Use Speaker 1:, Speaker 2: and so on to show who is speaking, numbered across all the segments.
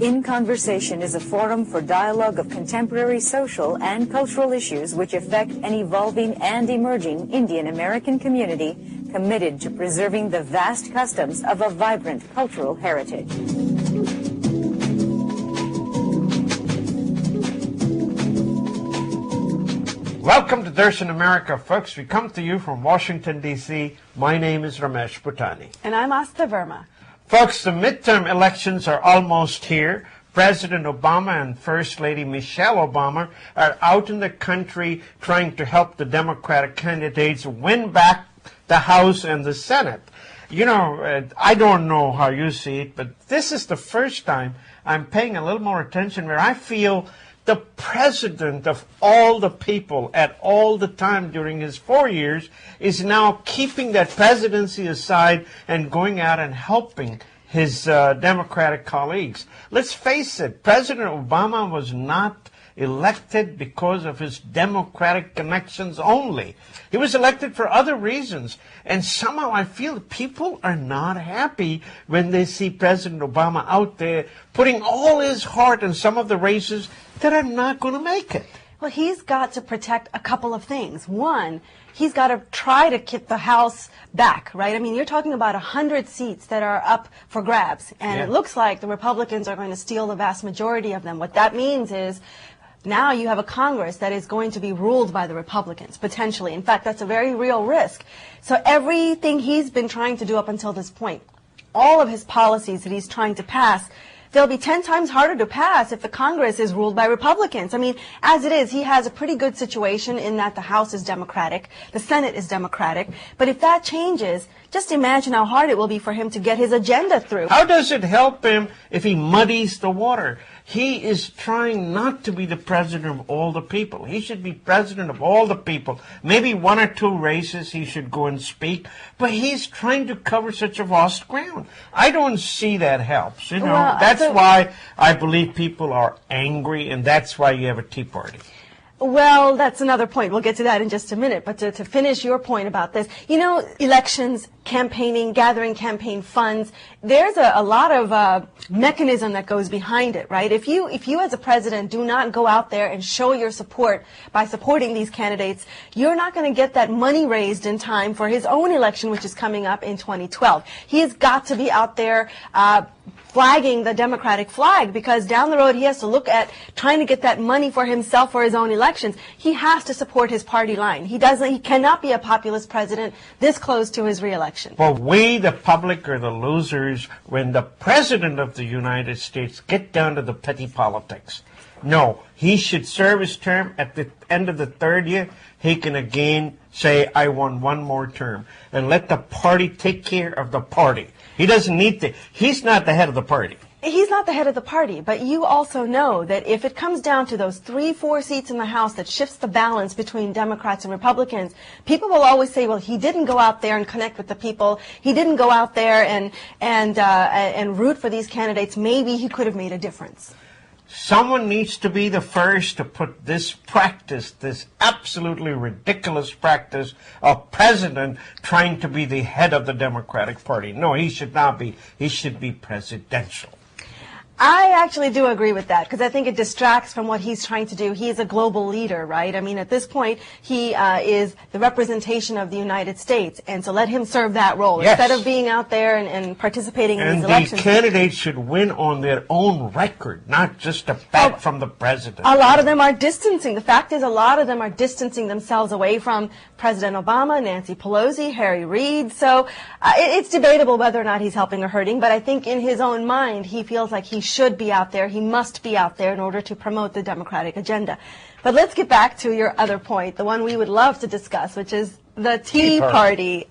Speaker 1: In Conversation is a forum for dialogue of contemporary social and cultural issues which affect an evolving and emerging Indian American community committed to preserving the vast customs of a vibrant cultural heritage.
Speaker 2: Welcome to Darshan America, folks. We come to you from Washington, D.C. My name is Ramesh Bhutani.
Speaker 3: And I'm Asta Verma.
Speaker 2: Folks, the midterm elections are almost here. President Obama and First Lady Michelle Obama are out in the country trying to help the Democratic candidates win back the House and the Senate. You know, I don't know how you see it, but this is the first time I'm paying a little more attention where I feel the president of all the people at all the time during his 4 years is now keeping that presidency aside and going out and helping his Democratic colleagues. Let's face it, President Obama was not elected because of his Democratic connections only. He was elected for other reasons. And somehow I feel people are not happy when they see President Obama out there putting all his heart in some of the races that are not going to make it.
Speaker 3: Well, he's got to protect a couple of things. One, he's got to try to get the House back, right? I mean, you're talking about 100 seats that are up for grabs, and It looks like the Republicans are going to steal the vast majority of them. What that means is now you have a Congress that is going to be ruled by the Republicans, potentially. In fact, that's a very real risk. So everything he's been trying to do up until this point, all of his policies that he's trying to pass, they'll be 10 times harder to pass if the Congress is ruled by Republicans. I mean, as it is, he has a pretty good situation in that the House is Democratic, the Senate is Democratic. But if that changes, just imagine how hard it will be for him to get his agenda through.
Speaker 2: How does it help him if he muddies the water? He is trying not to be the president of all the people. He should be president of all the people. Maybe one or two races he should go and speak, but he's trying to cover such a vast ground. I don't see that helps. You know,
Speaker 3: well,
Speaker 2: that's why I believe people are angry, and that's why you have a Tea Party.
Speaker 3: Well, that's another point. We'll get to that in just a minute. But to finish your point about this, you know, elections, campaigning, gathering campaign funds, there's a lot of mechanism that goes behind it, right? If you as a president do not go out there and show your support by supporting these candidates, you're not going to get that money raised in time for his own election, which is coming up in 2012. He has got to be out there flagging the Democratic flag, because down the road he has to look at trying to get that money for himself for his own elections. He has to support his party line. He cannot be a populist president this close to his reelection.
Speaker 2: Well, we, the public, are the losers when the president of the United States get down to the petty politics. No, he should serve his term. At the end of the third year, he can again say, I want one more term, and let the party take care of the party. He doesn't need to. He's not the head of the party.
Speaker 3: He's not the head of the party, but you also know that if it comes down to those 3-4 seats in the House that shifts the balance between Democrats and Republicans, people will always say, well, he didn't go out there and connect with the people. He didn't go out there and root for these candidates. Maybe he could have made a difference.
Speaker 2: Someone needs to be the first to put this practice, this absolutely ridiculous practice of president trying to be the head of the Democratic Party. No, he should not be. He should be presidential.
Speaker 3: I actually do agree with that, because I think it distracts from what he's trying to do. He is a global leader, right? I mean, at this point, he is the representation of the United States, and so let him serve that role.
Speaker 2: Yes.
Speaker 3: Instead of being out there and participating in these elections.
Speaker 2: And the candidates should win on their own record, not just a bet from the president.
Speaker 3: A lot of them are distancing. The fact is, a lot of them are distancing themselves away from President Obama, Nancy Pelosi, Harry Reid. So it's debatable whether or not he's helping or hurting, but I think in his own mind, he feels like he should be out there. He must be out there in order to promote the Democratic agenda. But let's get back to your other point, the one we would love to discuss, which is the Tea Party.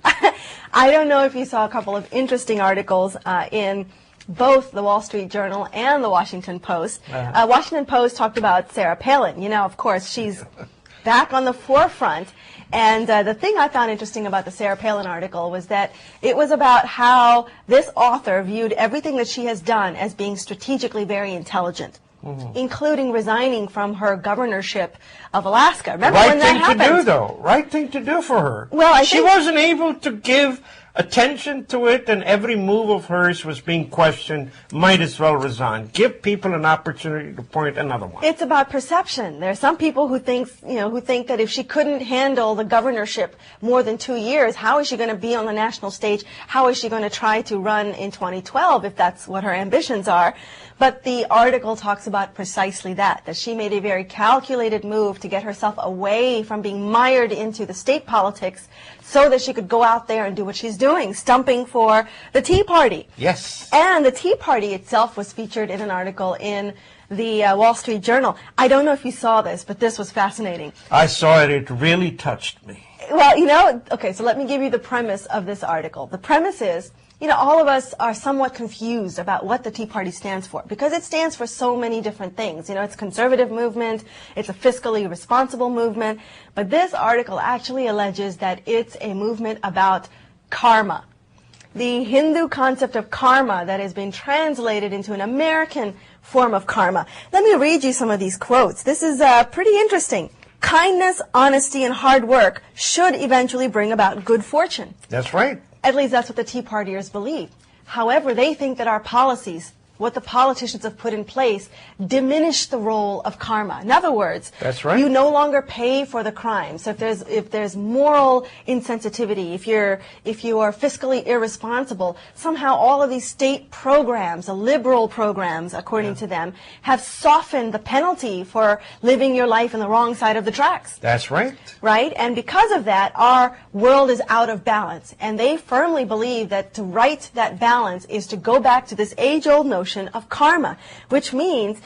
Speaker 3: I don't know if you saw a couple of interesting articles in both the Wall Street Journal and the Washington Post. Washington Post talked about Sarah Palin. You know, of course, she's back on the forefront. And the thing I found interesting about the Sarah Palin article was that it was about how this author viewed everything that she has done as being strategically very intelligent, including resigning from her governorship of Alaska. Remember when that happened?
Speaker 2: Right thing to do, though. Right thing to do for her.
Speaker 3: Well,
Speaker 2: she wasn't able to give attention to it, and every move of hers was being questioned, might as well resign. Give people an opportunity to point another one.
Speaker 3: It's about perception. There are some people who think that if she couldn't handle the governorship more than 2 years, how is she going to be on the national stage? How is she going to try to run in 2012 if that's what her ambitions are? But the article talks about precisely that she made a very calculated move to get herself away from being mired into the state politics so that she could go out there and do what she's doing, stumping for the Tea Party.
Speaker 2: Yes.
Speaker 3: And the Tea Party itself was featured in an article in the Wall Street Journal. I don't know if you saw this, but this was fascinating.
Speaker 2: I saw it. It really touched me.
Speaker 3: Well, okay, so let me give you the premise of this article. The premise is, all of us are somewhat confused about what the Tea Party stands for because it stands for so many different things. It's a conservative movement, it's a fiscally responsible movement, but this article actually alleges that it's a movement about karma. The Hindu concept of karma that has been translated into an American form of karma. Let me read you some of these quotes. This is pretty interesting. Kindness, honesty, and hard work should eventually bring about good fortune.
Speaker 2: That's right.
Speaker 3: At least that's what the Tea Partiers believe. However, they think that our policies, what the politicians have put in place, diminish the role of karma. In other words,
Speaker 2: that's right.
Speaker 3: You no longer pay for the crime. So if there's moral insensitivity, if you are fiscally irresponsible, somehow all of these state programs, the liberal programs, according to them, have softened the penalty for living your life on the wrong side of the tracks.
Speaker 2: That's right.
Speaker 3: Right? And because of that, our world is out of balance. And they firmly believe that to right that balance is to go back to this age-old notion of karma, which means